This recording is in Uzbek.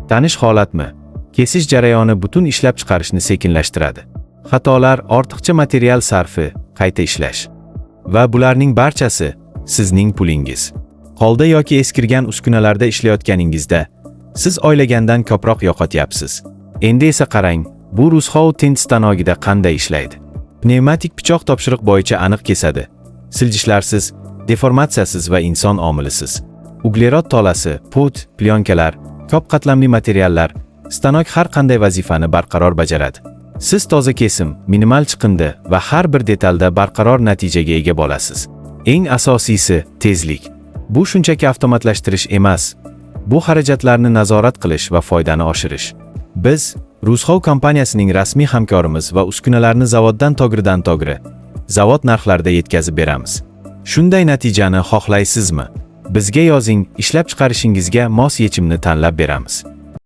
Tanish holatmi? Kesish jarayoni butun ishlab chiqarishni sekinlashtiradi. Xatolar, ortiqcha material sarfi, qayta ishlash. Va bularning barchasi sizning pulingiz. Holda yoki eskirgan uskunalarda ishlayotganingizda siz o'ylagandan ko'proq yo'qotyapsiz. Endi esa qarang, bu Rushou tint stanogida qanday ishlaydi. Pnevmatik pichoq topshiriq bo'yicha aniq kesadi. Siljishlarsiz, deformatsiyasiz va inson omilisiz. Uglerod tolasi, put, plyonkalar, ko'p qatlamli materiallar, stanok har qanday vazifani barqaror bajaradi. Siz toza kesim, minimal chiqindi va har bir detalda barqaror natijaga ega bo'lasiz. Eng asosiysi tezlik. Bu shunchaki avtomatlashtirish emas. Bu xarajatlarni nazorat qilish va foydani oshirish. Biz Rushou kompaniyasining rasmiy hamkorimiz va uskunalarni zavoddan togri, zavod narxlarida yetkazib beramiz. Shunday natijani xohlaysizmi? Bizga yozing, ishlab chiqarishingizga mos yechimni tanlab beramiz.